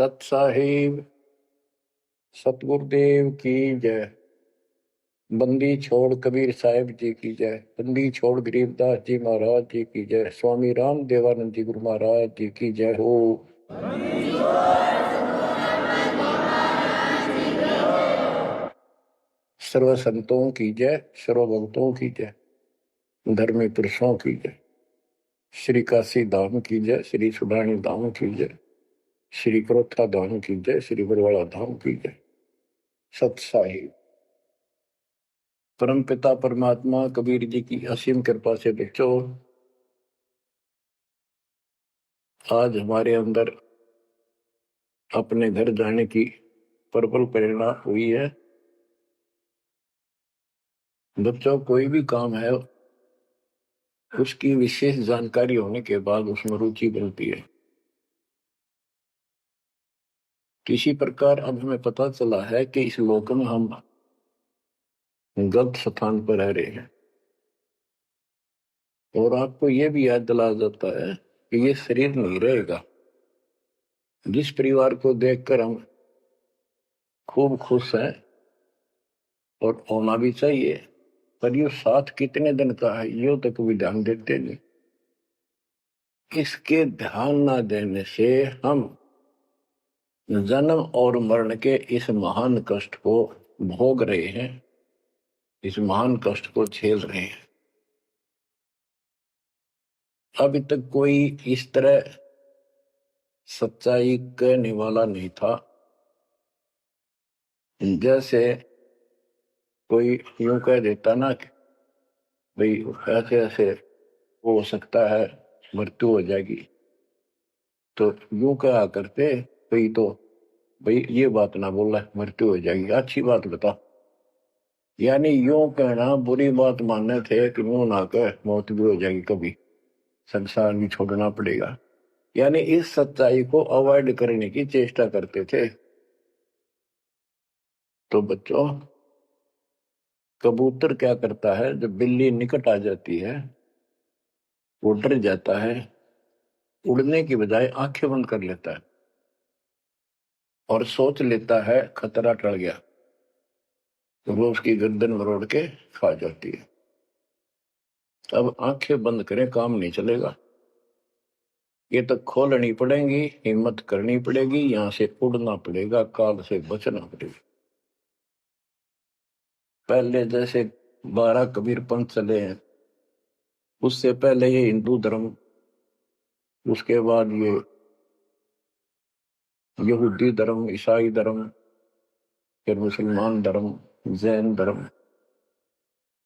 सत साहिब सतगुरुदेव की जय। बंदी छोड़ कबीर साहिब जी की जय। बंदी छोड़ गरीबदास जी महाराज जी की जय। स्वामी राम देवानंद जी गुरु महाराज जी की जय हो। सर्व संतों की जय, सर्व भक्तों की जय, धर्मी पुरुषों की जय। श्री काशी धाम की जय, श्री सुडानी धाम की जय, श्री क्रोथा धाम की जय, श्री बरवाड़ा धाम की जय। सत साहिब परम पिता परमात्मा कबीर जी की असीम कृपा से बच्चों, आज हमारे अंदर अपने घर जाने की प्रबल प्रेरणा हुई है। बच्चों, कोई भी काम है उसकी विशेष जानकारी होने के बाद उसमें रुचि बनती है। किसी प्रकार अब हमें पता चला है कि इस लोक में हम गलत स्थान पर रह रहे हैं, और आपको यह भी याद दिलाया जाता है कि ये शरीर नहीं रहेगा। जिस परिवार को देखकर हम खूब खुश हैं और होना भी चाहिए, पर ये साथ कितने दिन का है यो तक भी ध्यान देते नहीं। इसके ध्यान ना देने से हम जन्म और मरण के इस महान कष्ट को भोग रहे हैं, इस महान कष्ट को झेल रहे हैं। अभी तक कोई इस तरह सच्चाई कहने वाला नहीं था। जैसे कोई यूं कह देता ना कि भाई ऐसे ऐसे हो सकता है, मृत्यु हो जाएगी, तो यूं कहा करते भाई, तो भाई ये बात ना बोला मृत्यु हो जाएगी, अच्छी बात बता। यानी यूं कहना बुरी बात मानने थे कि मुंह ना कह मौत भी हो जाएगी, कभी संसार भी छोड़ना पड़ेगा। यानी इस सच्चाई को अवॉइड करने की चेष्टा करते थे। तो बच्चों, कबूतर क्या करता है, जब बिल्ली निकट आ जाती है वो डर जाता है, उड़ने की बजाय आंखें बंद कर लेता है और सोच लेता है खतरा टल गया, तो वो उसकी गर्दन मरोड़ के खा जाती है। अब आंखें बंद करें काम नहीं चलेगा, ये तो खोलनी पड़ेगी, हिम्मत करनी पड़ेगी, यहां से उड़ना पड़ेगा, काल से बचना पड़ेगा। पहले जैसे 12 कबीर पंथ चले हैं, उससे पहले ये हिंदू धर्म, उसके बाद ये यहूदी धर्म, ईसाई धर्म, फिर मुसलमान धर्म, जैन धर्म,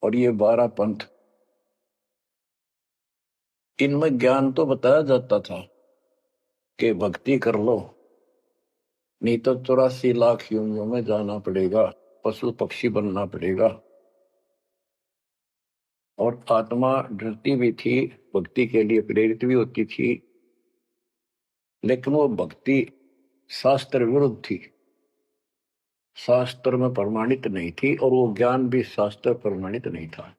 और ये 12 पंथ, इनमें ज्ञान तो बताया जाता था कि भक्ति कर लो, नहीं तो 84 लाख योनियों में जाना पड़ेगा, पशु पक्षी बनना पड़ेगा। और आत्मा डरती भी थी, भक्ति के लिए प्रेरित भी होती थी, लेकिन वो भक्ति शास्त्र विरुद्ध थी, शास्त्र में प्रमाणित नहीं थी, और वो ज्ञान भी शास्त्र प्रमाणित नहीं था।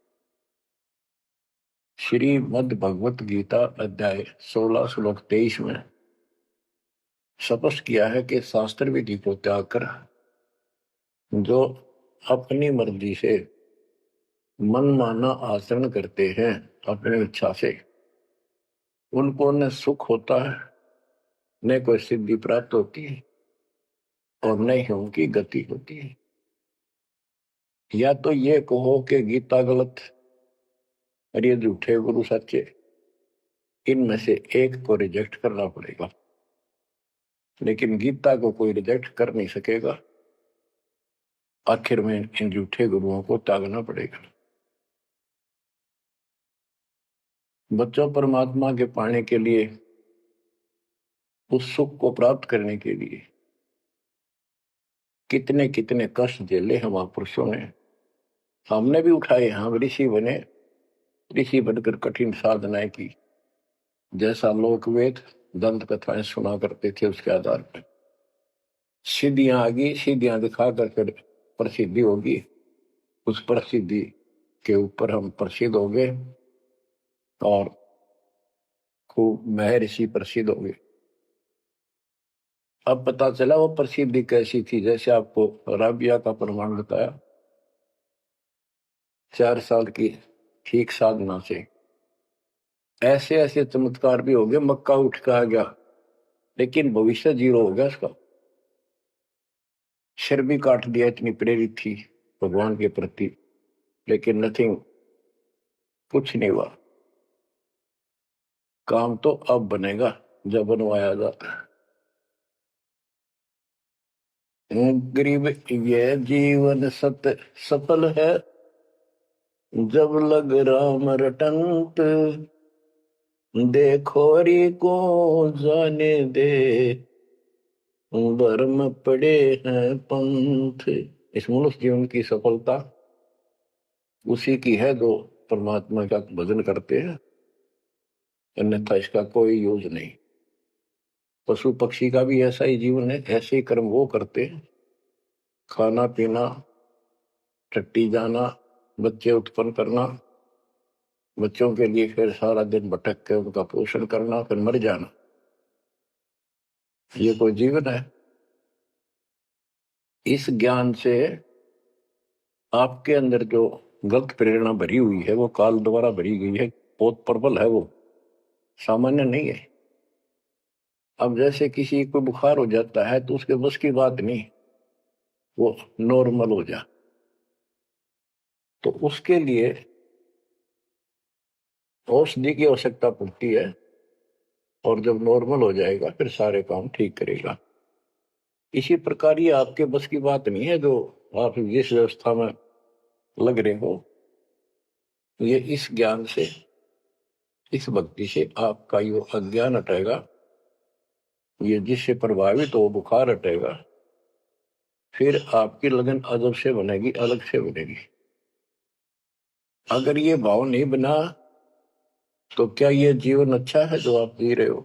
श्रीमद् भगवत गीता अध्याय 16 श्लोक 23 में स्पष्ट किया है कि शास्त्र विधि को त्याग कर जो अपनी मर्जी से मनमाना आचरण करते हैं अपनी इच्छा से, उनको न सुख होता है, न कोई सिद्धि प्राप्त होती है, और न ही उनकी गति होती है। या तो ये कहो कि गीता गलत और ये झूठे गुरु सच्चे, इनमें से एक को रिजेक्ट करना पड़ेगा। लेकिन गीता को कोई रिजेक्ट कर नहीं सकेगा, आखिर में इन झूठे गुरुओं को त्यागना पड़ेगा। बच्चों, परमात्मा के पाने के लिए, उस सुख को प्राप्त करने के लिए कितने कितने कष्ट झेले हैं महापुरुषों ने, हमने भी उठाए। हम ऋषि बने, ऋषि बनकर कठिन साधनाएं की, जैसा लोक वेद दंत कथाएं सुना करते थे, उसके आधार पर सिद्धियां आ गई, सिद्धियां दिखा कर प्रसिद्धि होगी, उस प्रसिद्धि के ऊपर हम प्रसिद्ध हो गए और खूब महर्षि प्रसिद्ध हो गए। अब पता चला वो प्रसिद्धि कैसी थी, जैसे आपको राबिया का प्रमाण बताया, 4 साल की ठीक साधना से ऐसे ऐसे चमत्कार भी हो गए, मक्का उठ के आ गया, लेकिन भविष्य जीरो हो गया उसका। सिर भी काट दिया, इतनी प्रेरित थी भगवान के प्रति, लेकिन नथिंग, कुछ नहीं हुआ। काम तो अब बनेगा जब बनवाया जाता है। गरीब ये जीवन सफल है, जब लग राम रटंत, देखो री को जाने दे, भरम पड़े हैं पंथ। इस मनुष्य जीवन की सफलता उसी की है जो परमात्मा का भजन करते हैं, अन्यथा इसका कोई यूज नहीं। पशु पक्षी का भी ऐसा ही जीवन है, ऐसे ही कर्म वो करते हैं, खाना पीना, टट्टी जाना, बच्चे उत्पन्न करना, बच्चों के लिए फिर सारा दिन भटक के उनका पोषण करना, फिर मर जाना। ये कोई जीवन है? इस ज्ञान से आपके अंदर जो गलत प्रेरणा भरी हुई है वो काल द्वारा भरी गई है, बहुत प्रबल है, वो सामान्य नहीं है। अब जैसे किसी को बुखार हो जाता है तो उसके बस की बात नहीं वो नॉर्मल हो जा, तो उसके लिए औषधि की आवश्यकता पड़ती है, और जब नॉर्मल हो जाएगा फिर सारे काम ठीक करेगा। इसी प्रकार ये आपके बस की बात नहीं है जो आप जिस व्यवस्था में लग रहे हो। ये इस ज्ञान से, इस भक्ति से आपका ये अज्ञान हटेगा, ये जिससे प्रभावित हो बुखार हटेगा, फिर आपकी लगन अदब से बनेगी, अलग से बनेगी। अगर ये भाव नहीं बना तो क्या ये जीवन अच्छा है जो आप जी रहे हो?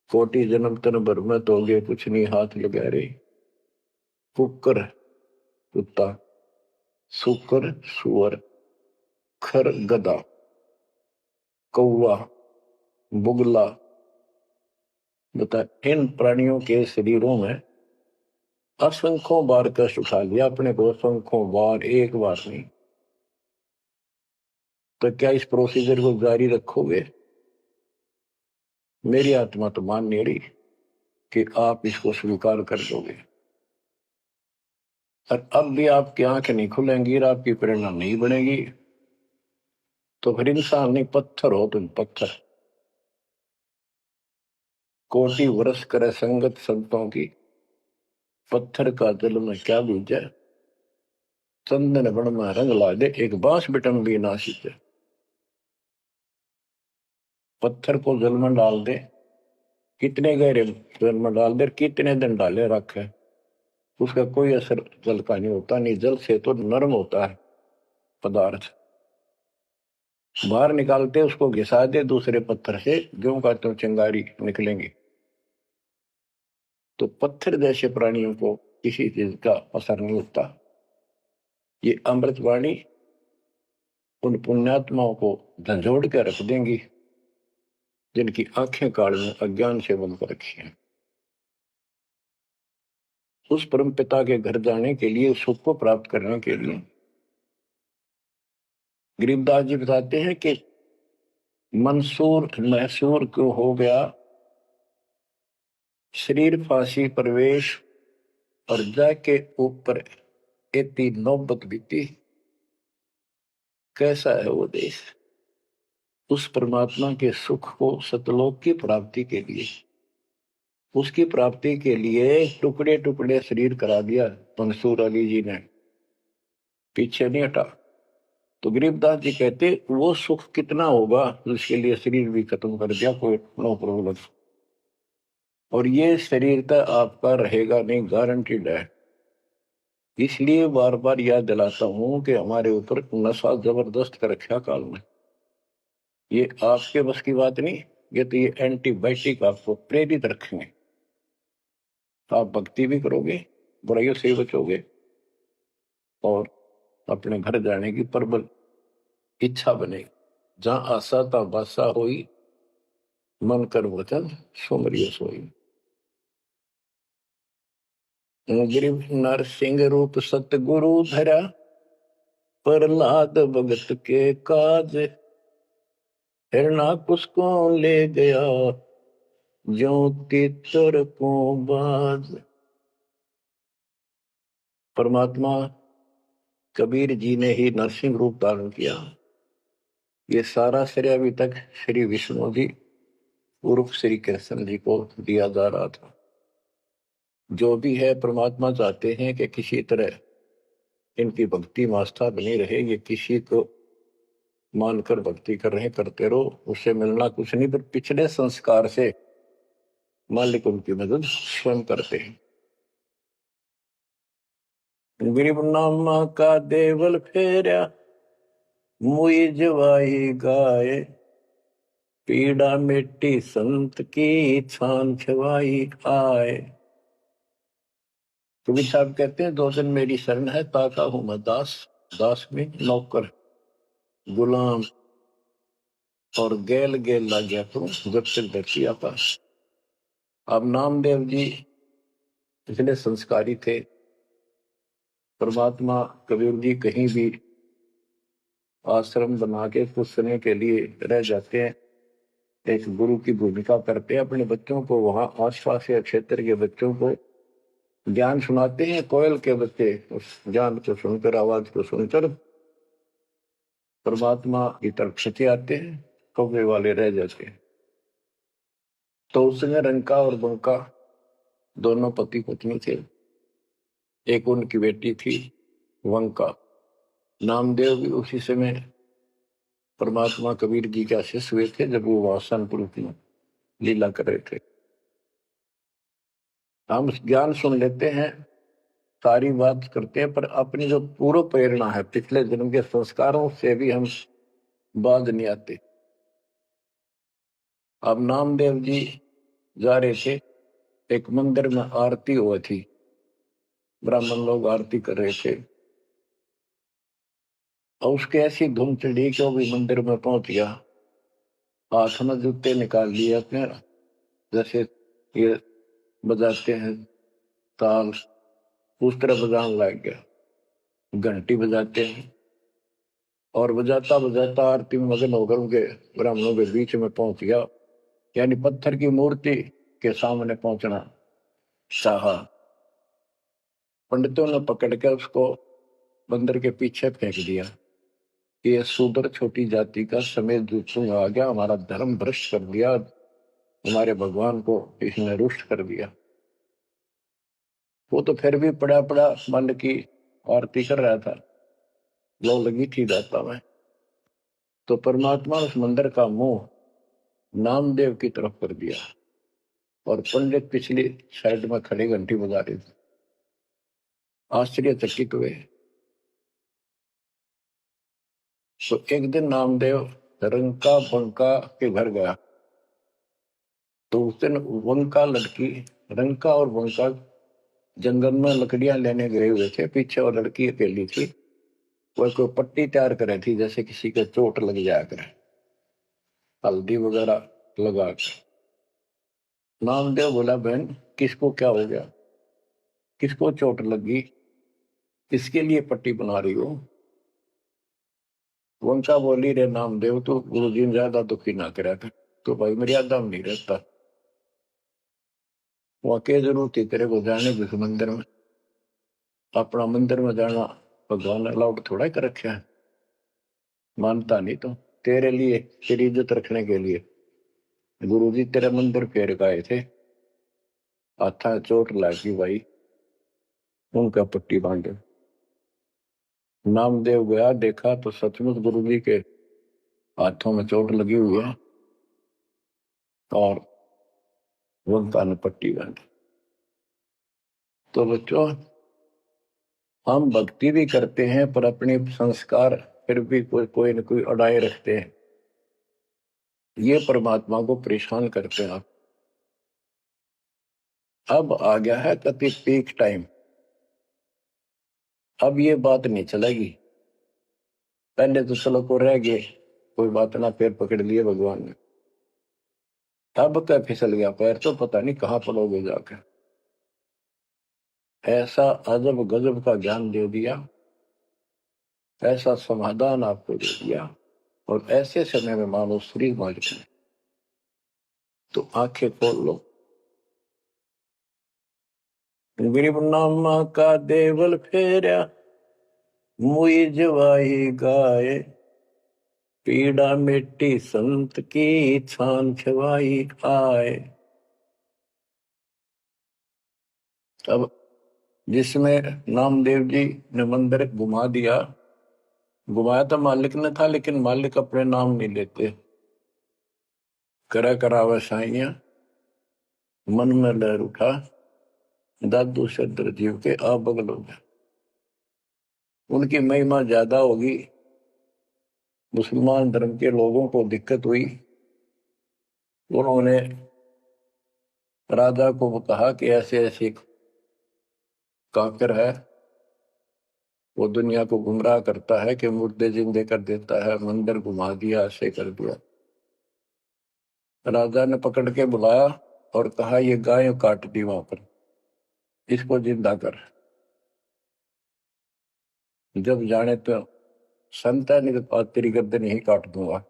कोटि जन्म तन भर में तोगे कुछ नहीं हाथ लगा रे, कुकर कुत्ता, सुकर सुअर, खर गधा, कौवा, बुगला, बता इन प्राणियों के शरीरों में असंख्यों बार कष्ट उठा लिया अपने को, असंख्यों बार, एक बार नहीं। तो क्या इस प्रोसीजर को जारी रखोगे? मेरी आत्मा तो मान नहीं रही कि आप इसको स्वीकार कर दोगे। और अब भी आपकी आंखें नहीं खुलेंगी और आपकी प्रेरणा नहीं बनेगी, तो फिर इंसान नहीं, पत्थर हो तुम, पत्थर। कोटि वर्ष करे संगत संतों की, पत्थर का जल में क्या बीजे, चंदन बन में रंग ला दे, एक बांस बिटन भी ना सींचे। पत्थर को जल में डाल दे, कितने गहरे जल में डाल दे, कितने दिन डाले रखे, उसका कोई असर जल का नहीं होता। नहीं, जल से तो नरम होता है पदार्थ, बाहर निकालते उसको घिसा दे दूसरे पत्थर से, ज्यों का त्यों चिंगारी निकलेंगी। तो पत्थर जैसे प्राणियों को किसी चीज का असर नहीं होता। ये अमृतवाणी उन पुण्यात्माओं को झंझोड़ कर रख देंगी जिनकी आंखें काल में अज्ञान से बंद कर रखी हैं। उस परम पिता के घर जाने के लिए, सुख को प्राप्त करने के लिए, गरीबदास जी बताते हैं कि मंसूर मैसूर को हो गया शरीर फांसी प्रवेश, और जाके ऊपर एती नौबत बीती। कैसा है वो देश? उस परमात्मा के सुख को, सतलोक की प्राप्ति के लिए, उसकी प्राप्ति के लिए टुकड़े टुकड़े शरीर करा दिया मंसूर अली जी ने, पीछे नहीं हटा। तो गरीबदास जी कहते वो सुख कितना होगा जिसके लिए शरीर भी खत्म कर दिया, कोई नो प्रॉब्लम। और ये शरीर तो आपका रहेगा नहीं, गारंटीड है। इसलिए बार बार याद दिलाता हूं कि हमारे ऊपर नशा जबरदस्त कर रखा काल में। ये आपके बस की बात नहीं, ये तो ये एंटीबायोटिक आपको प्रेरित रखेंगे। आप भक्ति भी करोगे, बुराइयों से बचोगे, और अपने घर जाने की प्रबल इच्छा बनेगी। जहां आशा ता बासा होई, मन कर वचन सुमरिय सोई। गिरिव नरसिंह रूप सतगुरु धरा, प्रहलाद भगत के काज, हिरणाकुश को ले गया, ज्यों तीतर को बाज। परमात्मा कबीर जी ने ही नरसिंह रूप धारण किया। ये सारा श्रेय अभी तक श्री विष्णु जी उर्फ श्री कृष्ण जी को दिया जा रहा था। जो भी है परमात्मा चाहते हैं कि किसी तरह इनकी भक्ति में आस्था बनी रहे। ये किसी को मानकर भक्ति कर रहे करते रहो, उससे मिलना कुछ नहीं, पर पिछले संस्कार से मालिक उनकी मदद स्वयं करते हैं। गरीब नामा का देवल फेरा, मुई जवाई गाय, पीड़ा मिट्टी संत की, छान छवाई आए। कबीर साहब कहते हैं, दो दिन मेरी शरण है, ताका हूं मैं दास, दास में नौकर गुलाम, और गैल गैल ला गया करूं जब तक धरती आकाश। अब नामदेव जी इतने संस्कारी थे। परमात्मा कबीर जी कहीं भी आश्रम बना के कुछ समय के लिए रह जाते हैं, एक गुरु की भूमिका करते हैं। अपने बच्चों को वहां आसपास के क्षेत्र के बच्चों को ज्ञान सुनाते हैं। कोयल के बच्चे उस ज्ञान को सुनकर, आवाज को सुनकर परमात्मा की तरफ खिंचे आते हैं, कौवे वाले रह जाते हैं। तो उस समय रंका और बंका दोनों पति पत्नी थे। एक उनकी बेटी थी वंका। नामदेव भी उसी समय परमात्मा कबीर जी के शिष्य हुए थे जब वो वासनपुर में लीला कर रहे थे। हम ज्ञान सुन लेते हैं, सारी बात करते हैं, पर अपनी जो पूर्व प्रेरणा है पिछले जन्म के संस्कारों से भी हम बाज नहीं आते। अब नामदेव जी जा रहे थे, एक मंदिर में आरती हुई थी, ब्राह्मण लोग आरती कर रहे थे, और उसके ऐसी धूम चढ़ी कि वो भी मंदिर में पहुंच गया। हाथ में जूते निकाल लिए अपने, जैसे ये बजाते हैं ताल, उस तरह बजाने लग गया। घंटी बजाते हैं और बजाता बजाता आरती में मगन होकर उनके ब्राह्मणों के बीच में पहुंच गया। यानी पत्थर की मूर्ति के सामने पहुंचना चाहा। पंडितों ने पकड़ कर उसको बंदर के पीछे फेंक दिया। ये शूद्र छोटी जाति का समेत दूसरों आ गया, हमारा धर्म भ्रष्ट कर दिया, हमारे भगवान को इसने रुष्ट कर दिया। वो तो फिर भी पड़ा पड़ा मन की आरती कर रहा था, लो लगी थी दाता में। तो परमात्मा उस मंदिर का मुंह नामदेव की तरफ कर दिया और पंडित पिछली साइड में खड़े घंटी बजा रहे थे। आश्चर्यचकित हुए। तो एक दिन नामदेव रंका बंका के घर गया, तो उस दिन वंका लड़की, रंका और बंका जंगल में लकड़ियां लेने गए हुए थे। पीछे और लड़की अकेली थी, वह कोई पट्टी तैयार करे थी, जैसे किसी के चोट लग जाया करे, हल्दी वगैरह लगा कर। नामदेव बोला, बहन किसको क्या हो गया, किसको चोट लगी, किसके लिए पट्टी बना रही हो? वंशा बोली, रे नामदेव तो गुरु जी ने ज्यादा दुखी ना करा कर, तो भाई मर्यादा में नहीं रहता। वहां के जरूरत थी तेरे को जाने जिस मंदिर में, अपना मंदिर में जाना भगवान ने अलाउड थोड़ा कर रखा है, मानता नहीं तो तेरे लिए, तेरी इज्जत रखने के लिए गुरु जी तेरे मंदिर फेर गए थे, हाथा चोट लगी भाई, उनका पट्टी बांधे। नामदेव गया, देखा तो सचमुच गुरु जी के हाथों में चोट लगी हुई है और वंका ने पट्टी बांधी। तो बच्चों, हम भक्ति भी करते हैं पर अपने संस्कार फिर भी कोई न कोई अड़ाए रखते हैं। ये परमात्मा को परेशान करते हैं। अब आ गया है कति पीक टाइम, अब ये बात नहीं चलेगी। पहले तो चलो को रह गए, कोई बात ना, पैर पकड़ लिए भगवान ने, अब क्या फिसल गया पैर, तो पता नहीं कहाँ पड़ोगे जाकर। ऐसा अजब गजब का ज्ञान दे दिया, ऐसा समाधान आपको दे दिया, और ऐसे समय में मानो श्री मालिक ने तो आंखें खोल लो। गरीबनामा का देवल फेरा मुई जवाई गाए, पीड़ा मिट्टी संत की छान छवाई आए। अब जिसमें नामदेव जी ने मंदिर घुमा दिया, घुमाया तो मालिक ने था, लेकिन मालिक अपने नाम नहीं लेते। करा करावे साइया मन में लहर उठा, दादू सदर जीव के आ बगल हो गया। उनकी महिमा ज्यादा होगी, मुसलमान धर्म के लोगों को दिक्कत हुई। उन्होंने राजा को कहा कि ऐसे ऐसे काफिर है, वो दुनिया को गुमराह करता है कि मुर्दे जिंदे कर देता है, मंदिर घुमा दिया, ऐसे कर दिया। राजा ने पकड़ के बुलाया और कहा ये गाय काट दी वहां पर, इसको जिंदा कर। जब जाने तो संत है, नहीं तो तेरी गर्दन यही काट दूंगा।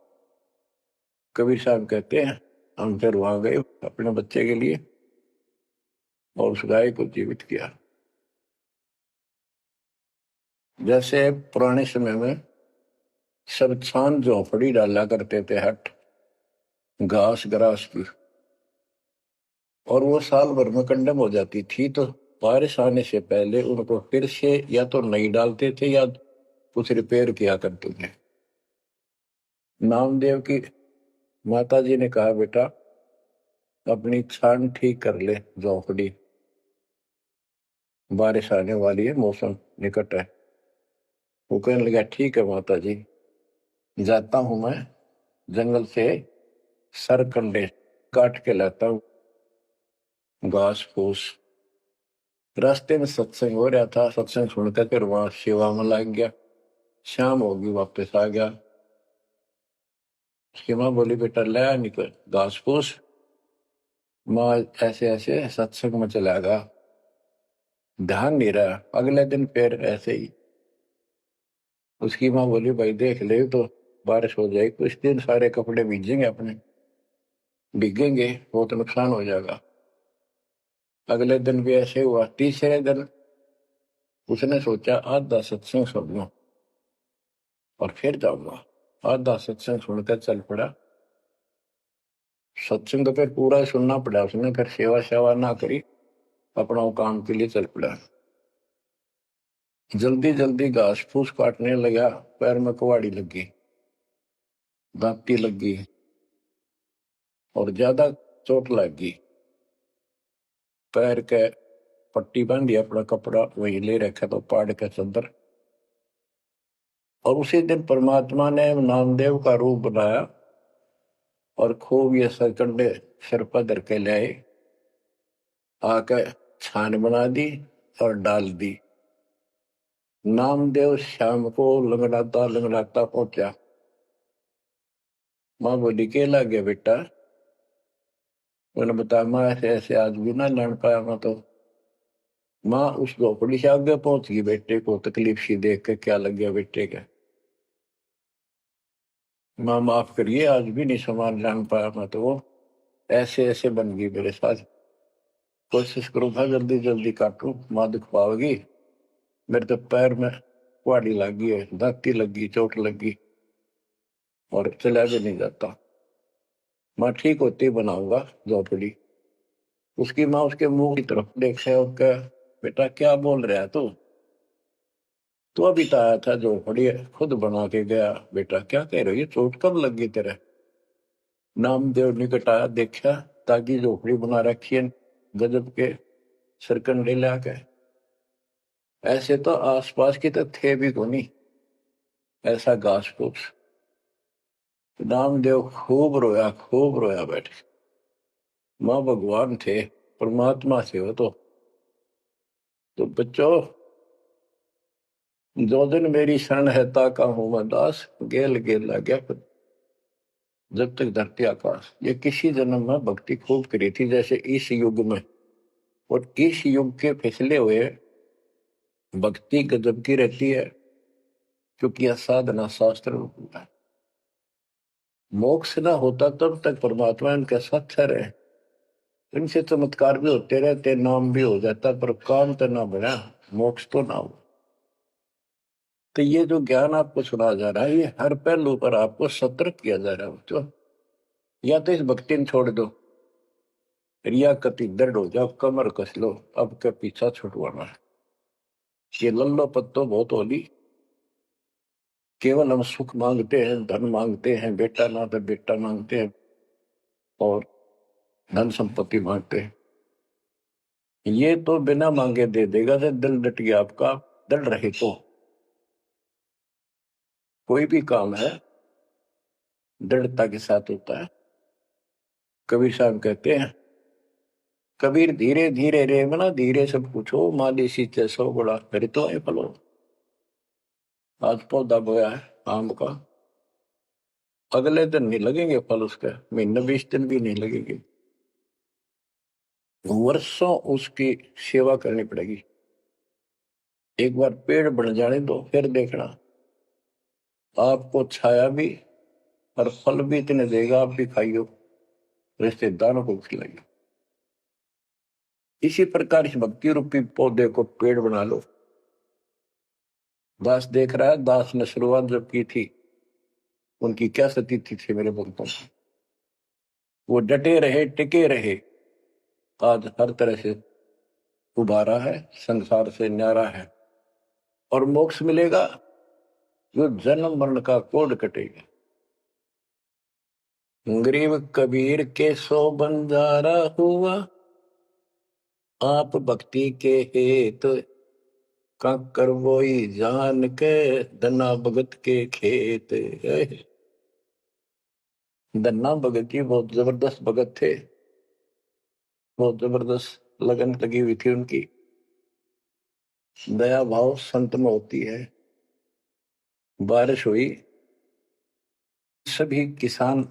कबीर साहब कहते हैं हम फिर वहां गए अपने बच्चे के लिए और उस गाय को जीवित किया। जैसे पुराने समय में सब छान झोपड़ी डाला करते थे, हट घास ग्रास की, और वो साल भर में कंडम हो जाती थी, तो बारिश आने से पहले उनको फिर से या तो नहीं डालते थे या कुछ रिपेयर किया करते थे। नामदेव की माता जी ने कहा बेटा अपनी छान ठीक कर ले झोपड़ी, बारिश आने वाली है, मौसम निकट है। वो कहने लगा ठीक है माता जी, जाता हूं मैं जंगल से सरकंडे काट के लाता हूं, घास फूस। रास्ते में सत्संग हो रहा था, सत्संग सुनकर फिर वहां सेवा में लग गया। शाम होगी वापस आ गया। उसकी माँ बोली बेटा ले निकल घास फूस। माँ ऐसे ऐसे सत्संग में चला गया, ध्यान नहीं रहा। अगले दिन फिर ऐसे ही। उसकी माँ बोली भाई देख ले तो बारिश हो जाएगी, कुछ दिन सारे कपड़े भीजेंगे, अपने भीगेंगे, बहुत नुकसान हो जाएगा। अगले दिन भी ऐसे हुआ। तीसरे दिन उसने सोचा आधा सत्संग सुन लो और फिर जाऊंगा। आधा सत्संग सुनकर चल पड़ा। सत्संग तो फिर पूरा सुनना पड़ा उसने, फिर सेवा सेवा ना करी, अपना काम के लिए चल पड़ा। जल्दी जल्दी घास फूस काटने लगा, पैर में कुहाड़ी लगी, दांती लगी और ज्यादा चोट लगी। पैर के पट्टी बांधी, अपना कपड़ा वही ले रखा तो पाड़ के चंदर। और उसी दिन परमात्मा ने नामदेव का रूप बनाया और खूब ये सरकंडे सिर पर धर के लाए, आके छान बना दी और डाल दी। नामदेव शाम को लंगड़ाता लंगड़ाता पहुंचा। माँ बोली के ला गया बेटा? उन्होंने बताया माँ ऐसे ऐसे आज भी ना लड़ पाया मैं तो। माँ उस झोपड़ी से आगे पहुंच गई, बेटे को तकलीफ सी देख के क्या लग गया बेटे का। माँ माफ करिए आज भी नहीं सामान जान पाया मैं तो, वो ऐसे ऐसे बन गई मेरे साथ। कोशिश करूँ था जल्दी जल्दी काटूं, माँ दुख पाओगी। मेरे तो पैर में कुहाड़ी लगी है, दांती लगी, चोट लगी और चला भी नहीं जाता। माँ ठीक होती बनाऊंगा झोपड़ी। उसकी माँ उसके मुंह की तरफ देखे और कहा बेटा क्या बोल रहा है तू अभी तो आया था झोपड़ी खुद बना के गया, बेटा क्या कह रही है, चोट कब लगी तेरे? नामदेव निकट आया, देखा ताकि झोपड़ी बना रखी है गजब के सरकंडे लाके। ऐसे तो आसपास की तो थे भी को नहीं, ऐसा घास फूस। नामदेव खूब रोया बैठे। माँ भगवान थे, परमात्मा थे वो तो बच्चों जो दिन मेरी शरण है ताका हूं मैं दास, गेल गेल ला गया जब तक धरती आकाश। ये किसी जन्म में भक्ति खूब करी थी, जैसे इस युग में और इस युग के फिसले हुए भक्ति गजब की रहती है, क्योंकि यह साधना शास्त्र में पूरा है। मोक्ष ना होता तब तक परमात्मा इनके साथ रहे, इनसे चमत्कार भी होते रहते, नाम भी हो जाता, पर काम तो ना बना, मोक्ष तो ना हो। तो ये जो ज्ञान आपको सुना जा रहा है, ये हर पहलू पर आपको सतर्क किया जा रहा है बच्चों। या तो इस भक्ति ने छोड़ दो, रिया कति दृढ़ हो जाओ, कमर कस लो, अब क्या पीछा छुटवाना है। ये लल्लो पत्तो बहुत होली, केवल हम सुख मांगते हैं, धन मांगते हैं, बेटा ना तो बेटा मांगते हैं और धन संपत्ति मांगते हैं। ये तो बिना मांगे दे देगा, से दिल डट गया आपका, दृढ़ रहे तो कोई भी काम है दृढ़ता के साथ होता है। कबीर साहब कहते हैं, कबीर धीरे धीरे रे मना, धीरे सब कुछ हो, माली सींचे सौ गुणा, फिर तो है फलो। आज पौधा बोया है आम का, अगले दिन नहीं लगेंगे फल उसके, महीने 20 दिन भी नहीं लगेंगे, वर्षों उसकी सेवा करनी पड़ेगी। एक बार पेड़ बढ़ जाने दो, फिर देखना आपको छाया भी और फल भी इतने देगा, आप भी खाइयो, रिश्तेदारों को खिलाइयो। इसी प्रकार इस भक्ति रूपी पौधे को पेड़ बना लो। दास देख रहा है, दास ने शुरुआत जब की थी, उनकी क्या स्थिति थी मेरे भक्तों की, वो डटे रहे, टिके रहे, आज हर तरह से उबारा है, संसार से न्यारा है, और मोक्ष मिलेगा, जो जन्म मरण का कोड कटेगा। गरीब कबीर के 100 बंजारा हुआ, आप भक्ति के हेत कंकर वोई जान के, धन्ना भगत के खेत। धन्ना भगत जी बहुत जबरदस्त भगत थे, बहुत जबरदस्त लगन लगी हुई थी उनकी। दया भाव संत में होती है। बारिश हुई, सभी किसान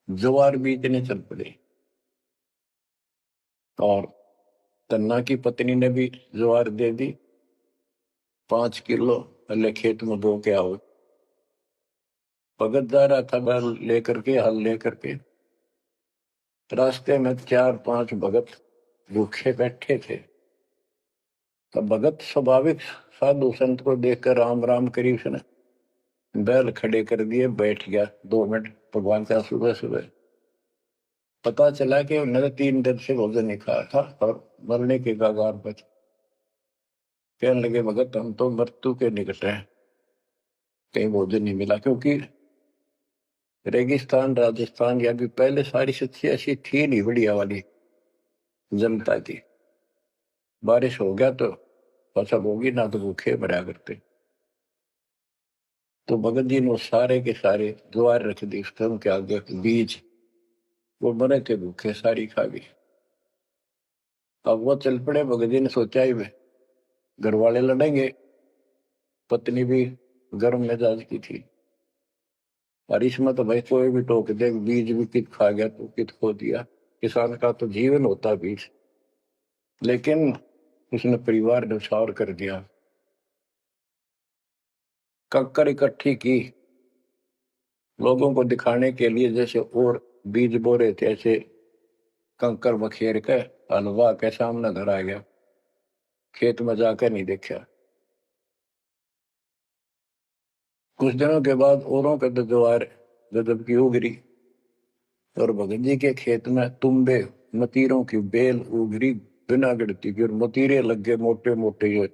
ज्वार बीजने चल पड़े, और तन्ना की पत्नी ने भी ज्वार दे दी, 5 किलो, पहले खेत में बो के आओ। भगत जा रहा था बैल लेकर के, हल लेकर के, रास्ते में 4-5 भगत भूखे बैठे थे। तब भगत स्वाभाविक साधु संत को देखकर राम राम करी, उसने बैल खड़े कर दिए, बैठ गया 2 मिनट भगवान का। सुबह सुबह पता चला कि उन्होंने 3 दिन से भोजन नहीं खाया था और मरने के कगार पर। कहने लगे, भगत हम तो मृत्यु के निकट हैं, कहीं भोजन नहीं मिला, क्योंकि रेगिस्तान राजस्थान या भी पहले सारी स्थिति ऐसी थी नहीं, बढ़िया वाली जनता थी। बारिश हो गया तो फसल होगी, ना तो भूखे मरा करते। तो भगत जी ने सारे के सारे ज्वार रख दी उनके आगे, बीज, वो मरे थे भूखे, सारी खा गई। अब वो चल पड़े, भगत जी ने सोचा ही वे घर वाले लड़ेंगे, पत्नी भी गर्म मिजाज की थी, और इसमें तो भाई कोई भी टोक दे, बीज भी कित खा गया तो कित खो दिया, किसान का तो जीवन होता बीज। लेकिन उसने परिवार न्यौछावर कर दिया, कंकर इकट्ठी की लोगों को दिखाने के लिए, जैसे और बीज बो रहे थे, ऐसे कंकर बखेर के हलवा के सामने घर आ गया, खेत में जाकर नहीं देखा। कुछ दिनों के बाद औरों के ज्वार गजब की उगरी, और भगत जी के खेत में तुम्बे मतीरों की बेल उगरी बिना गिरती की, और मतीरे लग गए मोटे मोटे, ये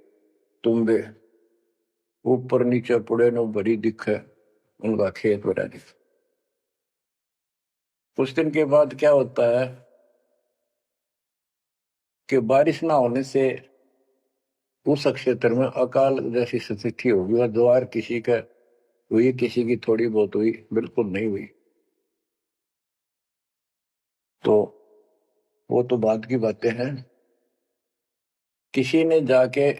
तुम्बे ऊपर नीचे पुड़े नो भरी दिखे, उनका खेत बना दिखा। कुछ दिन के बाद क्या होता है कि बारिश ना होने से उस क्षेत्र में अकाल जैसी स्थिति होगी, और ज्वार किसी का हुई, किसी की थोड़ी बहुत हुई, बिल्कुल नहीं हुई। तो वो तो बाद की बातें हैं। किसी ने जाके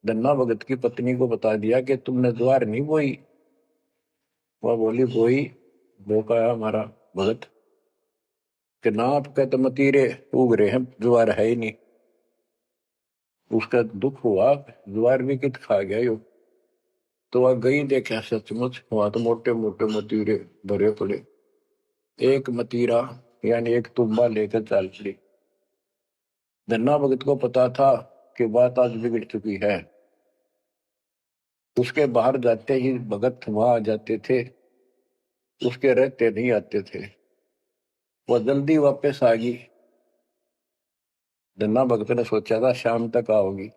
धन्ना भगत की पत्नी को बता दिया कि तुमने ज्वार नहीं बोई। वह बोली, बोई, बो पाया हमारा भगत, कि नाप के तो मतीरे उग रहे हैं, ज्वार है ही नहीं। उसका दुख हुआ, ज्वार भी कित खा गया यो। तो वह गई, देखा सचमुच वहां तो मोटे मोटे मतीरे भरे पड़े। एक मतीरा यानी एक तुम्बा लेकर चल पड़ी। धन्ना भगत को पता था कि बात आज बिगड़ चुकी है। उसके बाहर जाते ही भगत वहां आ जाते थे, उसके रहते नहीं आते थे। वो जल्दी वापस आ गई। धन्ना भगत ने सोचा था शाम तक आओगी।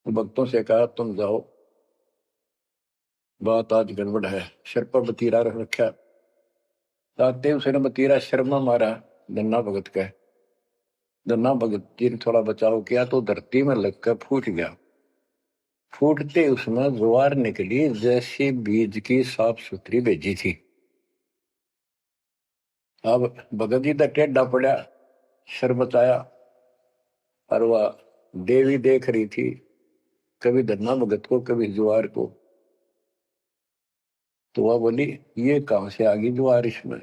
भक्तों से कहा तुम जाओ, बात आज गड़बड़ है। सिर पर बतीरा रख रखा। आते उसने बतीरा शर्मा मारा धन्ना भगत का। धन्ना भगत जी ने थोड़ा बचाव किया तो धरती में लगकर फूट गया। फूटते उसमें ज्वार निकली जैसी बीज की साफ सुथरी भेजी थी। अब भगत जी तो टेढ़ा पड़ा, सर बचाया, और वह देवी देख रही थी, कभी धन्ना भगत को कभी ज्वार को। तो वह बोली ये कहां से आ गई ज्वार इसमें।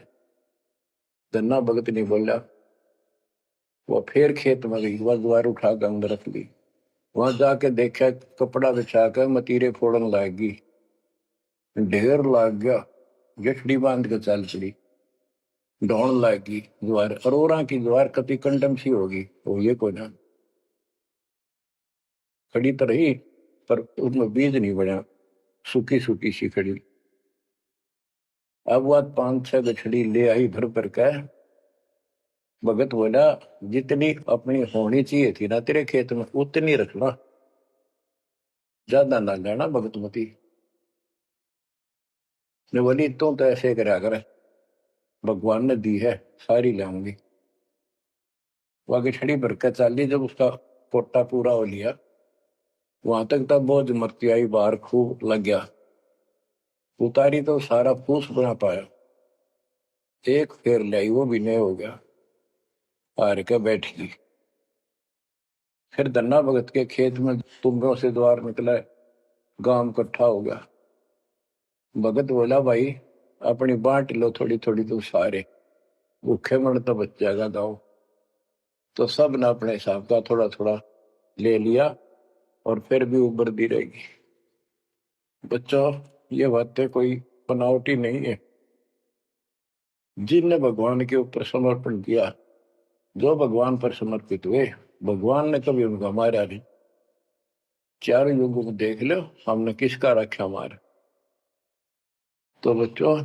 धन्ना भगत नहीं बोला। वह फिर खेत में गई, वह ज्वार उठा कर अंदर रख ली। वहां जाके देखा, कपड़ा बिछाकर मतीरे फोड़न लागी। ढेर लाग गया, गठड़ी बांध कर चल पड़ी। ढोण लागी ज्वार, अरोरा की ज्वार कति कंडम सी होगी वो, ये को ना खड़ी तो रही पर उसमें बीज नहीं बना, सूखी सूखी सी खड़ी। अब वह 5-6 गठड़ी ले आई भर भर के। भगत बोला जितनी अपनी होनी चाहिए थी ना तेरे खेत में उतनी रखना, ज्यादा ना लेना भगतमती ने। बोली तू तो ऐसे करा कर, भगवान ने दी है सारी लाऊंगी। वो आगे छड़ी भर के चाली। जब उसका कोटा पूरा हो लिया, वहां तक तब बोझ मरती आई बाहर खूब लग गया। उतारी तो सारा फूस बना पाया। एक फेर लाई वो भी नहीं हो गया, हार के बैठ गई। फिर धन्ना भगत के खेत में तुम्बों से द्वार निकला, गांव इकट्ठा हो गया। भगत बोला भाई अपनी बांट लो थोड़ी थोड़ी, तो सारे भूखे मर तो बच जाएगा गाँव। तो सब ने अपने हिसाब का थोड़ा थोड़ा ले लिया, और फिर भी उबरती रहेगी। बच्चों ये बातें कोई बनावटी नहीं है। जिनने भगवान के ऊपर समर्पण किया, जो भगवान पर समर्पित हुए, भगवान ने कभी उनका मारा नहीं। चारों युगों को देख लो हमने किसका रखा मार। तो बच्चों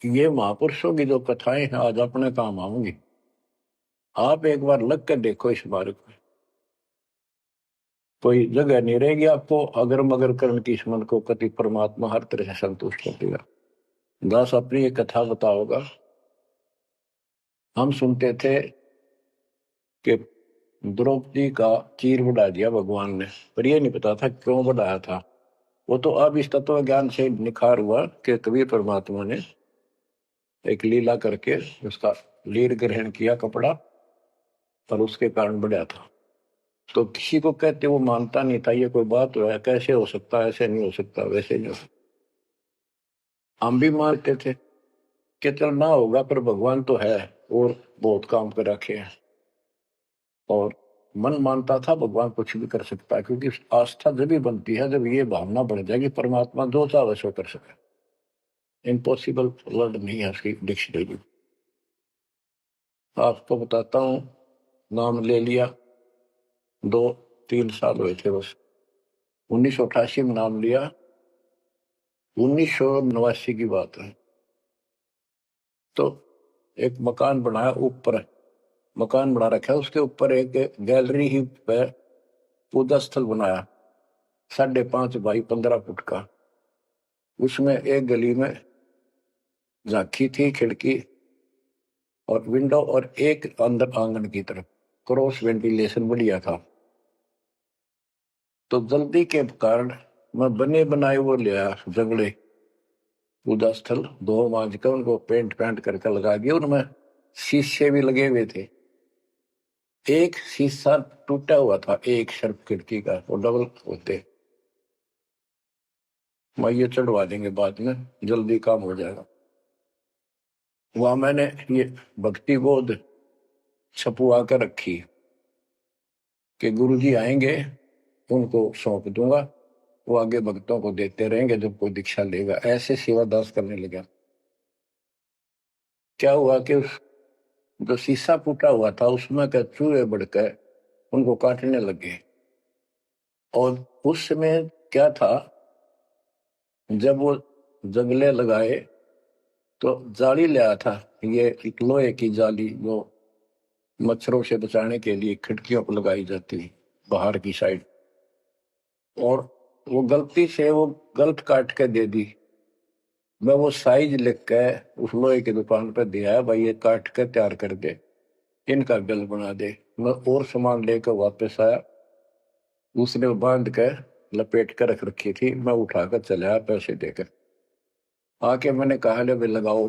ये महापुरुषों की जो कथाएं हैं आज अपने काम आऊंगी। आप एक बार लग कर देखो इस मार्ग में, कोई जगह नहीं रहेगी आपको अगर मगर करण की इस मन को। कति परमात्मा हर तरह से संतुष्ट कर देगा। दास अपनी एक कथा बताओगा। हम सुनते थे कि द्रौपदी का चीर बढ़ा दिया भगवान ने, पर ये नहीं पता था क्यों बढ़ाया था। वो तो अब इस तत्व ज्ञान से निखार हुआ कि कबीर परमात्मा ने एक लीला करके उसका लीर ग्रहण किया कपड़ा, पर उसके कारण बढ़ा था। तो किसी को कहते वो मानता नहीं था, ये कोई बात है कैसे हो सकता, ऐसे नहीं हो सकता, वैसे नहीं हो सकता। हम भी मानते थे कि चल ना होगा, पर भगवान तो है और बहुत काम कर रखे हैं। और मन मानता था भगवान कुछ भी कर सकता है, क्योंकि आस्था जब भी बनती है जब ये भावना बढ़ जाएगी परमात्मा जो चाहे सो कर सके। इम्पॉसिबल वर्ड नहीं है उसकी डिक्शनरी। आपको बताता हूँ, नाम ले लिया, 2-3 साल हुए थे बस। 1988 में नाम लिया, 1989 की बात है। तो एक मकान बनाया, ऊपर मकान बना रखा है, उसके ऊपर एक गैलरी ही पे पूजा स्थल बनाया 5.5 बाई 15 फुट का। उसमें एक गली में झांकी थी, खिड़की और विंडो, और एक अंदर आंगन की तरफ क्रॉस वेंटिलेशन बढ़िया था। तो जल्दी के कारण मैं बने बनाए वो लिया जंगले पूजा स्थल, 2 मांझ कर उनको पेंट पेंट करके लगा दिया। उनमें शीशे भी लगे हुए थे। एक शीशा टूटा हुआ था एक शर्फ खिड़की का, वो डबल होते। मैं ये चढ़वा देंगे बाद में, जल्दी काम हो जाएगा। वहां मैंने ये भक्ति बोध छपवा कर रखी कि गुरुजी आएंगे उनको सौंप दूंगा, वो आगे भक्तों को देते रहेंगे जब कोई दीक्षा लेगा। ऐसे सेवादास करने लगा। क्या हुआ कि उस जो शीशा फूटा हुआ था उसमें के चूहे बढ़कर उनको काटने लगे। और उस समय क्या था, जब वो जंगले लगाए तो जाली ले आया था, ये एक लोहे की जाली जो मच्छरों से बचाने के लिए खिड़कियों पर लगाई जाती बाहर की साइड। और वो गलती से वो गलत काट के दे दी। मैं वो साइज लिख के उस लोहे की दुकान पर दिया, भाई ये काट के तैयार कर दे, इनका बिल बना दे। मैं और सामान लेकर वापस आया, उसने बांध कर लपेट कर रख रखी थी। मैं उठाकर चला आया पैसे देकर। आके मैंने कहा ले भाई लगाओ।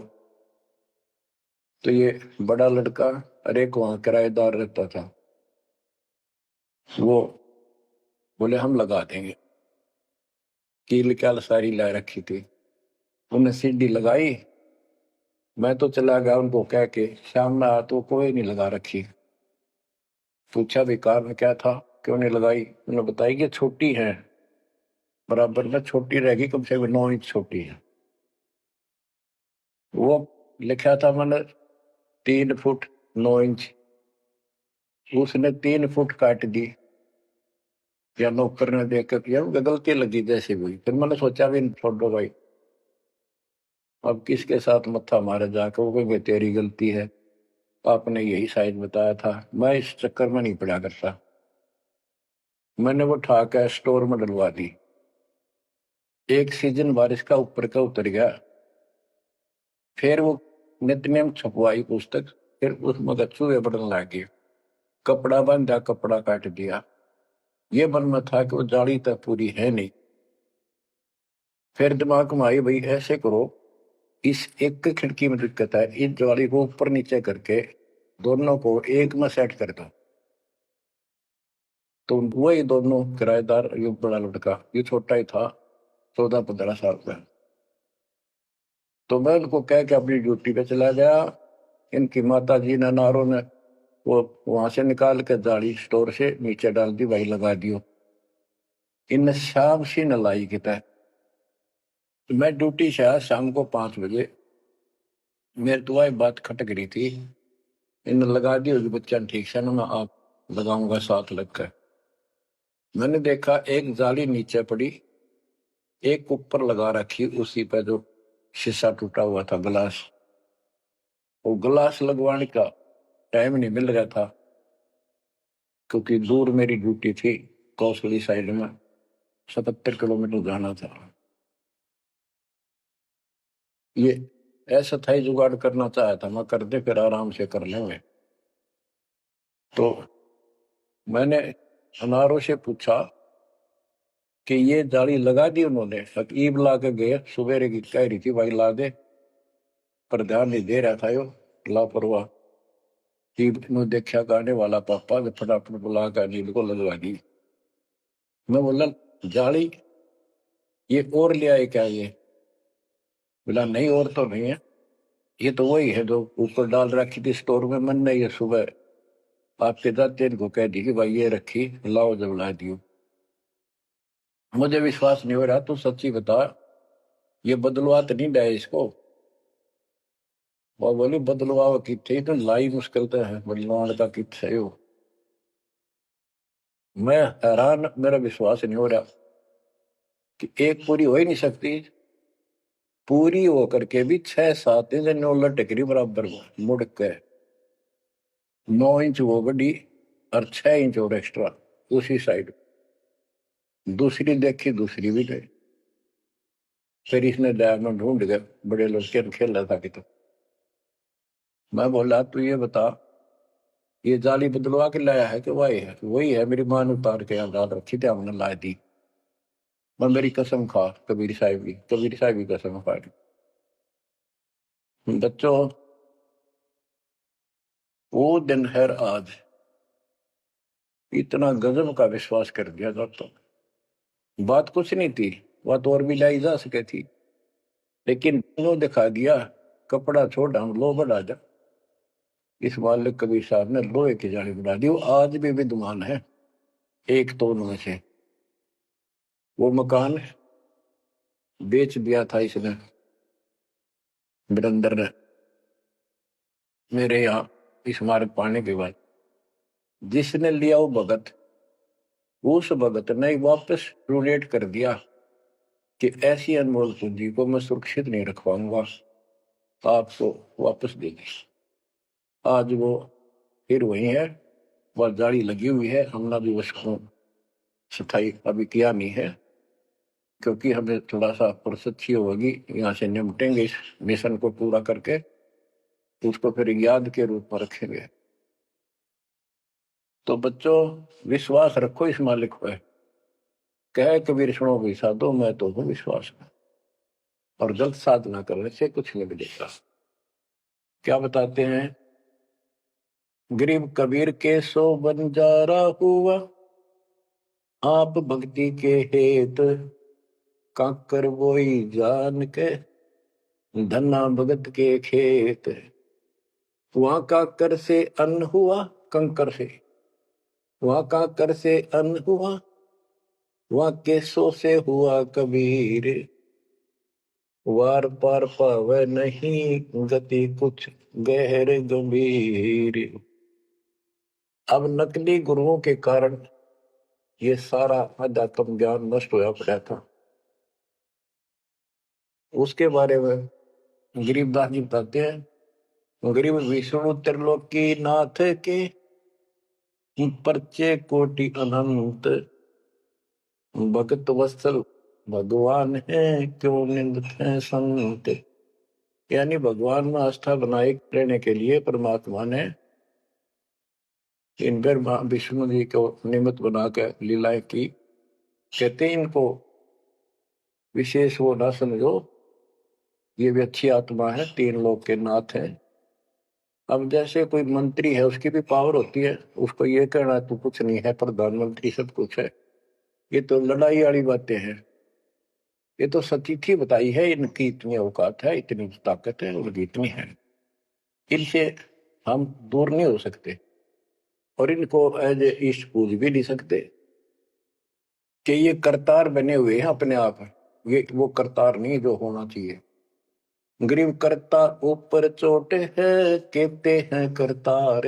तो ये बड़ा लड़का अरे एक वहां किराएदार रहता था, वो बोले हम लगा देंगे। कील क्या सारी ला रखी थी, उन्हें सीढ़ी लगाई। मैं तो चला गया उनको कह के, शाम में आया तो कोई नहीं लगा रखी। पूछा भी कारण क्या था, क्यों नहीं लगाई। उन्होंने बताई कि छोटी है, बराबर में छोटी रहेगी, कम से कम 9 इंच छोटी है। वो लिखा था मैंने 3 फुट 9 इंच, उसने 3 फुट काट दी। या नौकर ने देखकर यार गलती लगी जैसे हुई। फिर मैंने सोचा भी छोड़ो भाई, अब किसके साथ मत्था मारे जाकर, वो कहेंगे तेरी गलती है, आपने यही साइज बताया था। मैं इस चक्कर में नहीं पड़ा करता। मैंने वो उठा कर स्टोर में डलवा दी। एक सीजन बारिश का ऊपर का उतर गया, फिर वो नित्यनेम छपवाई पुस्तक, फिर उसमें चूहे बढ़ने लगे। कपड़ा बांधा, कपड़ा काट दिया। ये मन में था कि वो जाली तक पूरी है नहीं। फिर दिमाग में आई भाई ऐसे करो, इस एक खिड़की में दिक्कत है, इस जाली को ऊपर नीचे करके दोनों को एक में सेट कर दो। तो वही दोनों किराएदार, ये बड़ा लड़का, ये छोटा ही था, 14-15 साल का। तो मैं उनको कह के अपनी ड्यूटी पे चला गया। इनकी माता जी ने नारों ने वो वहां से निकाल के जाली स्टोर से नीचे डाल दी, भाई लगा दियो। इन शाम से न लाई किता। तो मैं ड्यूटी से आया शाम को 5 बजे। मेरे तो वही बात खटक रही थी, इन लगा दी होगी बच्चा ठीक से ना, मैं आप लगाऊंगा साथ लगकर। मैंने देखा एक जाली नीचे पड़ी, एक ऊपर लगा रखी, उसी पे जो शीशा टूटा हुआ था गिलास। वो गिलास लगवाने का टाइम नहीं मिल रहा था, क्योंकि दूर मेरी ड्यूटी थी, कौशली साइड में 77 किलोमीटर जाना था। ये ऐसा था ही जुगाड़ करना चाहा था मैं, कर दे फिर आराम से कर लेंगे। तो मैंने अनारों से पूछा कि ये जाली लगा दी उन्होंने। हकीब ला के गए, सवेरे की कह रही थी भाई ला दे, पर ध्यान नहीं दे रहा था यो लापरवाह। ने देखा गाने वाला पापा ने फटाफट बुला कर नींद को लगवा दी। मैं बोला जाली ये और ले आए क्या ये? बोला नहीं और तो नहीं है, ये तो वही है जो ऊपर डाल रखी थी स्टोर में। मैंने ये सुबह आपके दाते को कह दी कि भाई ये रखी, लाओ जब ला दियो। मुझे विश्वास नहीं हो रहा, तू सच्ची बता, ये बदलवा तो नहीं डाय इसको? वो बोली बदलवा किथे तो लाई मुश्किल तो है, बदलवान का किथे हो। मैं हैरान, मेरा विश्वास नहीं हो रहा कि एक पूरी हो ही नहीं सकती। पूरी होकर के भी 6-7 इंच नौ लटकरी बराबर मुड़ के 9 इंच वो बड़ी और 6 इंच और एक्स्ट्रा उसी साइड। दूसरी देखी, दूसरी भी गई। फिर इसने डायमंड ढूंढ गए, बड़े लड़के ने खेल रहा था कि। तो मैं बोला तू ये बता, ये जाली बदलवा के लाया है कि वही है? वही है, मेरी मां ने उतार के यहाँ डाल रखी थी, हमने ला दी। मैं मेरी कसम खा, कबीर साहब की कसम खा बच्चों। वो दिन है आज, इतना गजब का विश्वास कर दिया दोस्तों। बात कुछ नहीं थी, बात और भी लाई जा सके थी, लेकिन वो दिखा दिया कपड़ा छोड़ हम लो बढ़ा जा। इस मालिक कबीर साहब ने लोहे की जाली बना दी। वो आज भी विद्यमान है एक तो उनमें से। वो मकान बेच दिया था इसने बिरंदर ने मेरे यहाँ इस मार्ग पाने के बाद। जिसने लिया वो भगत, उस भगत ने वापस डोनेट कर दिया कि ऐसी अनमोल पूंजी को मैं सुरक्षित नहीं रख पाऊंगा, आपको वापस दे दी। आज वो फिर वही है, वह जाली लगी हुई है। हमने भी उसको सफाई अभी किया नहीं है, क्योंकि हमें थोड़ा सा फुर्सत ही होगी। यहाँ से निपटेंगे इस मिशन को पूरा करके, उसको फिर याद के रूप में रखेंगे। तो बच्चों, विश्वास रखो इस मालिक पर। कह कबीर सुनो भी साधो, मैं तो हूँ विश्वास में। और गलत साधना करने से कुछ नहीं मिलेगा। क्या बताते हैं? गरीब कबीर के सो बंजारा हुआ, आप भक्ति के हेत काकर बोई जान के, धन्ना भगत के खेत। वहां काकर से अन्न हुआ कंकर से, वहां काकर से अन्न हुआ, वहां केसों से हुआ कबीर। वार पार पावे नहीं गति कुछ गहर गंभीर। अब नकली गुरुओं के कारण ये सारा अध्यात्म ज्ञान नष्ट होया पड़ा था। उसके बारे में गरीबदास जी बताते हैं, गरीब विष्णु त्रिलोकी नाथ के परचे कोटि अनंत, भगत वत्सल भगवान है क्यों निंदत है संत। यानी भगवान में आस्था बनाए रहने के लिए परमात्मा ने इन पर विष्णु जी को निमित्त बनाकर लीलाएं की। कहते इनको विशेष वो ना समझो, ये भी अच्छी आत्मा है, तीन लोग के नाथ है। अब जैसे कोई मंत्री है, उसकी भी पावर होती है, उसको ये कहना तो कुछ नहीं है, प्रधानमंत्री सब कुछ है, ये तो लड़ाई वाली बातें हैं। ये तो सतीथी बताई है, इनकी इतनी औकात है, इतनी ताकत है, उनकी इतनी है। इनसे हम दूर नहीं हो सकते और इनको एज ए ईस्ट पूज भी नहीं सकते कि ये करतार बने हुए हैं अपने आप। ये वो करतार नहीं जो होना चाहिए। गरीब करता ऊपर चोटे है, कहते हैं करतार,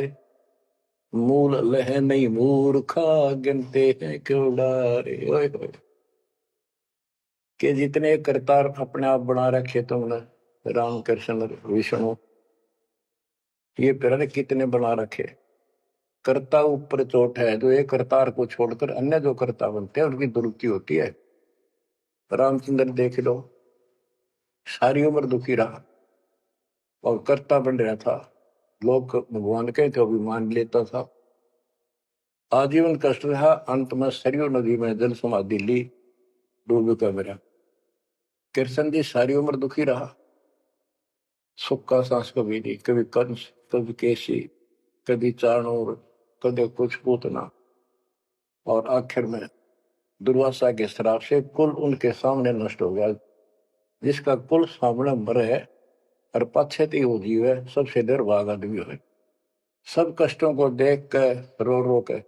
मूल लह नहीं मूर्खा, गिनते हैं क्यों डारे। ओए होए, कि जितने करतार अपने आप बना रखे तुमने, राम कृष्ण विष्णु, ये फिर कितने बना रखे। कर्ता ऊपर चोट है, जो एक करतार को छोड़कर अन्य जो कर्ता बनते हैं उनकी दुरुक्ति होती है। रामचंद्र देख लो, सारी उम्र दुखी रहा और कर्ता बन रहा था। लोग भगवान के थे, भी मान लेता था। आजीवन कष्ट रहा, अंत में सरयू नदी में जल समाधि ली, डूब का मेरा। कृष्ण जी सारी उम्र दुखी रहा, सुख का सांस कभी नहीं, कभी कंस, कभी केसी, कभी चाणूर, कभी कुछ पूतना, और आखिर में दुर्वासा के श्राप से कुल उनके सामने नष्ट हो गया। जिसका कुल सामने मरे और पश्चाती वो जीव है, सबसे निर्भाग आदमी है। सब कष्टों को देख कर रो रो के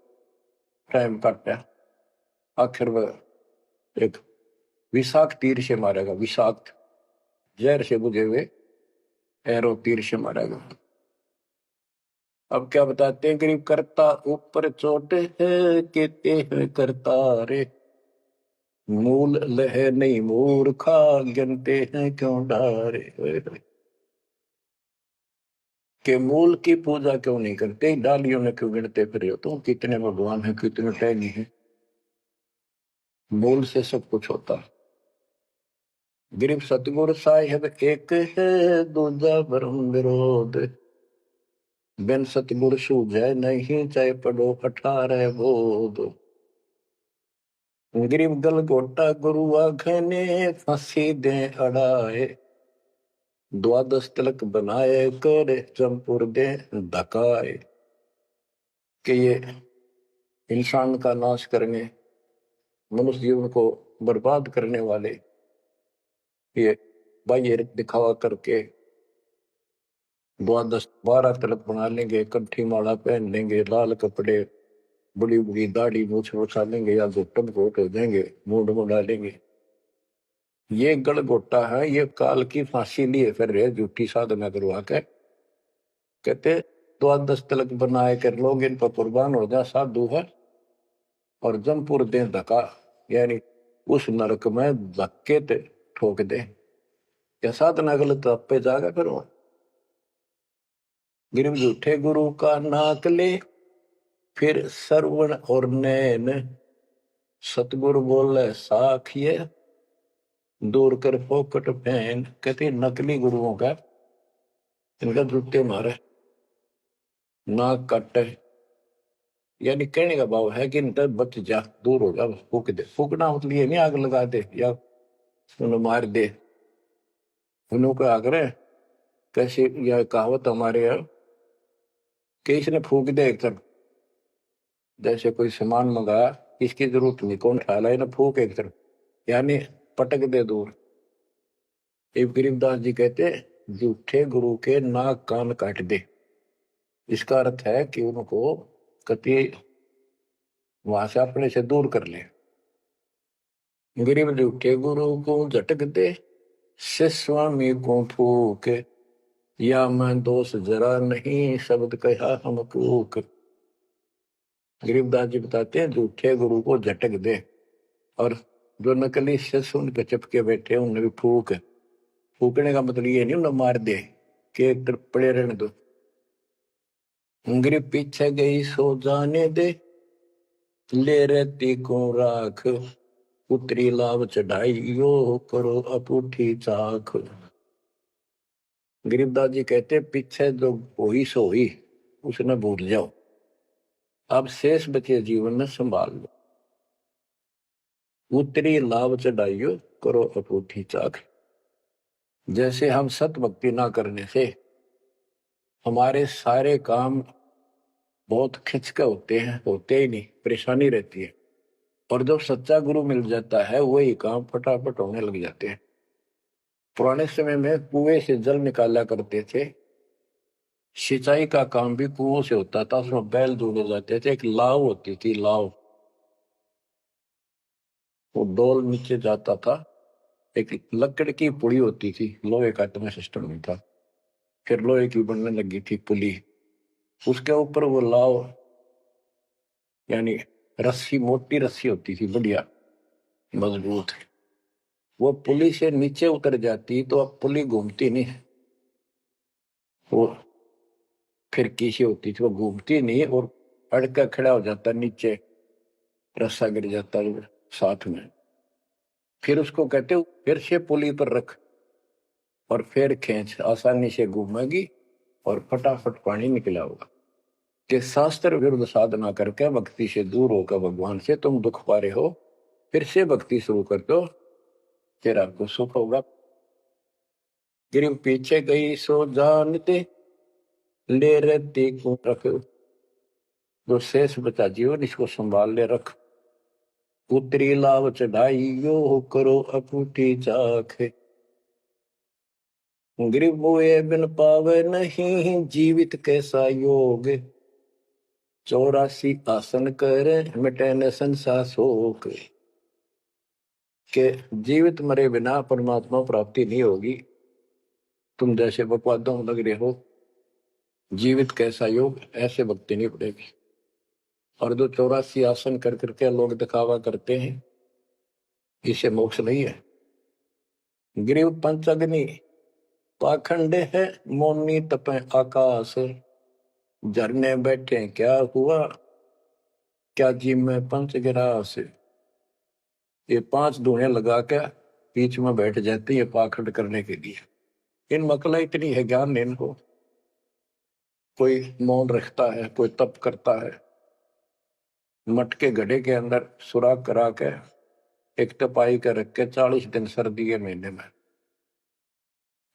टाइम काटा, आखिर में एक विषाक्त तीर से मारेगा, विषाक्त जहर से बुझे हुए एरो तीर से मारेगा। अब क्या बताते हैं, गरीब करता ऊपर चोट है, कहते हैं करता रे, मूल लह नहीं मूर्खा, गिनते हैं क्यों डारे। के मूल की पूजा क्यों नहीं करते, डालियों में क्यों गिनते फिर हो तुम, कितने भगवान है, कितने टैनी है। मूल से सब कुछ होता। गरीब सतगुरु साहिब एक है, दूजा ब्रह्म विरोध, बिन सतगुरु सूझे नहीं, चाहे पढ़ो 18 बोध। गरीब गल गोटा गुरु आखने, फांसी दे अड़ाए, द्वादश तिलक बनाए कर, चंपुर दे धकाए। कि ये इंसान का नाश करने, मनुष्य जीवन को बर्बाद करने वाले, ये बाह्य दिखावा करके द्वादश 12 तिलक बना लेंगे, कंठी माला पहन लेंगे, लाल कपड़े, बड़ी बड़ी दाढ़ी मूछ उछा लेंगे या घुटन घोट हो जाएंगे, मूड मुड़ा लेंगे। ये गलगोटा है, ये काल की फांसी लिए फिर रहे झूठी साधना करवा के। कहते द्वादश तिलक बनाए कर लोग इन पर कुर्बान हो जा साधु है, और जमपुर दे धक्का, यानी उस नरक में धक्के ठोक दे। क्या साधना गलत पे जागा करो। गिरव झूठे गुरु का नाक ले, फिर सरवण और नैन, सतगुरु बोले साखिए, दूर कर फोकट फैन। कहते नकली गुरुओं का इनका जूते मारे, नाक काटे, यानी कहने का भाव है कि इनका बच जा, दूर हो जा, फूक दे। फूकना मतलब ये नहीं आग लगा दे या उन्हें मार दे, उनको आग्रह। कैसे यह कहावत हमारे यहाँ कि इसने फूक दे एक तरफ, जैसे कोई सामान मंगाया, इसकी जरूरत नहीं, कौन खा ला, फूक एक तरफ, यानी पटक दे दूर। एक गरीबदास जी कहते झूठे गुरु के नाक कान काट दे। इसका अर्थ है कि उनको कति वहां से अपने से दूर कर ले। गरीब झूठे गुरु को झटक दे, से स्वामी को फूक, या मैं दोष जरा नहीं, शब्द कहा हम कूक। गरीबदास जी बताते हैं झूठे गुरु को झटक दे, और जो नकली शिष्य उनके चपके बैठे उन्हें भी फूक। फूकने का मतलब ये नहीं उन्हें मार दे कि एक तरफ पड़े रहने दो। गरीब पीछे गई सो जाने दे, ले रहती को राख, उतरी लाभ चढ़ाई यो करो अपूठी चाख। गरीबदास जी कहते पीछे जो हुई सो हुई, उसने भूल जाओ, अब शेष बचे जीवन में संभाल लो। उतरी लाभ चढ़ाइयो करो अपूठी चाख। जैसे हम सत भक्ति ना करने से हमारे सारे काम बहुत खिंच के होते ही नहीं, परेशानी रहती है। और जब सच्चा गुरु मिल जाता है वही काम फटाफट होने लग जाते हैं। पुराने समय में कुएं से जल निकाला करते थे, सिंचाई का काम भी कुओं से होता था, उसमें बैल जोड़े जाते थे। एक लाव होती थी, लाव, वो डोल नीचे जाता था। एक लकड़ की पुड़ी होती थी, लोहे का इतना सिस्टम नहीं था, फिर लोहे की बनने लगी थी पुली, उसके ऊपर वो लाव यानी रस्सी, मोटी रस्सी होती थी, बढ़िया मजबूत। वो पुली से नीचे उतर जाती तो अब पुली घूमती नहीं, वो फिर किसी होती थी, वो घूमती नहीं और अड़का खड़ा हो जाता नीचे, रस्सा गिर जाता साथ में। फिर उसको कहते फिर से पुली पर रख और फिर खींच, आसानी से घूमेगी और फटाफट पानी निकला होगा। कि शास्त्र विरुद्ध साधना करके भक्ति से दूर होकर भगवान से तुम दुख पा रहे हो, फिर से भक्ति शुरू कर दो, फिर आपको सुख होगा। गिरिव पीछे गई सो जानते, ले रहती को रख, जो शेष बचा जीवन इसको संभाल ले रख। उतरी लाभ चढ़ाई यो करो अपूठी चाख। गिरिव बोए बिन पावे नहीं, जीवित कैसा योग, 84 आसन करे मिटे न संसार शोक। के जीवित मरे बिना परमात्मा प्राप्ति नहीं होगी। तुम जैसे बकवादों में लग रहे हो, जीवित कैसा योग, ऐसे भक्ति नहीं पड़ेगी। और जो 84 आसन कर करके लोग दिखावा करते हैं, इसे मोक्ष नहीं है। गिरिव पंचअग्नि पाखंड है, मोनी तपे आकाश, झरने बैठे क्या हुआ, क्या जी में पंच गिरास। ये 5 धुएं लगा के बीच में बैठ जाते हैं पाखंड करने के लिए। इन मकला इतनी है ज्ञान नहीं इनको। कोई मौन रखता है, कोई तप करता है, मटके घड़े के अंदर सुराख करा के एक तपाई के रख के 40 दिन सर्दी के महीने में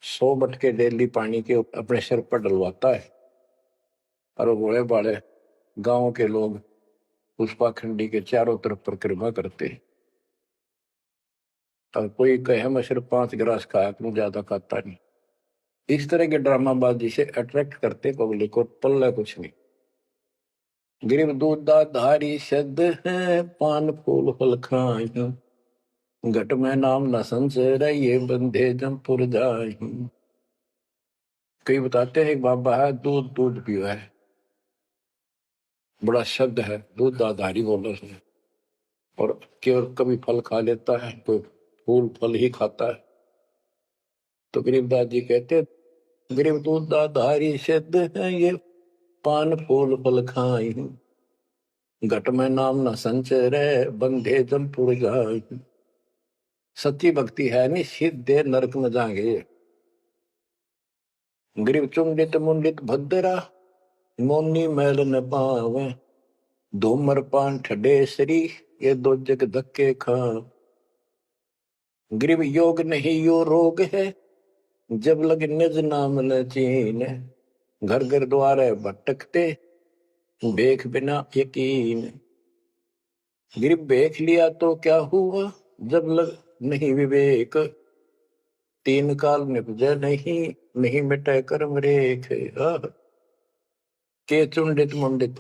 100 मटके डेली पानी के अपने सिर पर डलवाता है। और वो बड़े बड़े गांव के लोग उस पाखंडी के चारों तरफ परिक्रमा करते हैं। और कोई कहे मैं सिर्फ 5 गिलास खाया करूं, ज्यादा खाता नहीं। इस तरह के ड्रामाबाजी से अट्रैक्ट करते पब्लिक को, पल्ला कुछ नहीं। गरीब दूधा धारी शब्द है, पान फूल फल खाई, घट में नाम न संचय, ये बंधे जमपुर जाई। कई बताते हैं बाबा है, दूध दूध पियो है, बड़ा शब्द है, दूध दाधारी बोल रहे, और केवल कभी फल खा लेता है, कोई फूल फल ही खाता है। तो गरीबदास जी कहते, गरीब दूध दाधारी शब्द है, ये पान फूल फल खाई, घट में नाम न संचय रे, बंधे जमपुर जाई। सच्ची भक्ति है नहीं, सीधे नरक में जाएंगे। गरीब चुंडित मुंडित भद्रा, मोनी मैल न पावे, धूमर पान ठडे श्री, ये दो जग धक्के खा। गरीब योग नहीं यो रोग है, जब लग निज नाम न चीन, घर घर द्वारे भटकते, देख बिना यकीन। गरीब देख लिया तो क्या हुआ, जब लग नहीं विवेक, तीन काल निपजे नहीं, नहीं मिटे कर्म रेख। के चुंडित मुंडित,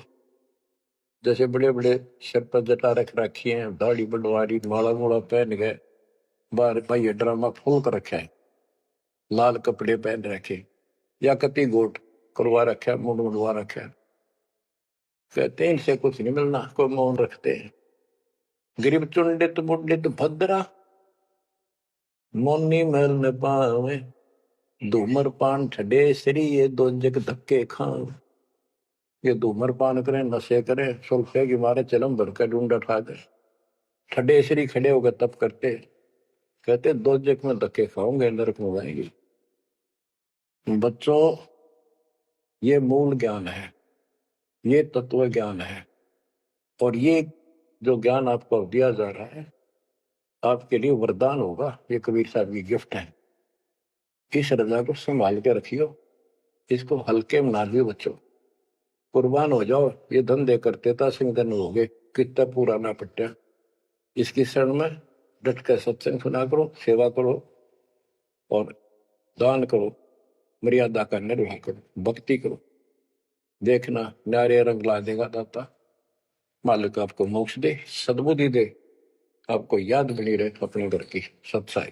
जैसे बड़े बड़े सिर पर जटा रख रखी है, दाढ़ी बड़वारी, माला मोला पहन गए, बाहर भाई ड्रामा फूल कर रखा है, लाल कपड़े पहन रखे, या कति गोट करवा रखा, मुंड मुंडवा रखा, कहते हैं इनसे कुछ नहीं मिलना, कोई मौन रखते हैं। गरीब चुंडित मुंडित भद्रा, मोनी मैल न पावे, धूमर पान ठडे श्री, ये दो जग धक्के खाओ। ये धूमर पान करें, नशे करें, सुल्फे की मारे चलम भर कर ढूंढ उठा दे, ठडे श्री खड़े होकर तप करते, कहते दो जग में धक्के खाओगे, नरक में जाएंगे। बच्चों, ये मूल ज्ञान है, ये तत्व ज्ञान है, और ये जो ज्ञान आपको दिया जा रहा है, आपके लिए वरदान होगा। ये कबीर साहब की गिफ्ट है। इस रजा को संभाल के रखियो, इसको हल्के में ना लियो बच्चों, कुर्बान हो जाओ। ये धंधे करते था सिंगन हो गए, कितना पुराना पट्टा। इसकी शरण में डट कर सत्संग सुना करो, सेवा करो और दान करो, मर्यादा का निर्वाह करो, भक्ति करो। देखना न्यारे रंग ला देगा दाता। मालिक आपको मोक्ष दे, सद्बुद्धि दे, आपको याद बनी रहे अपने घर की सत्साई।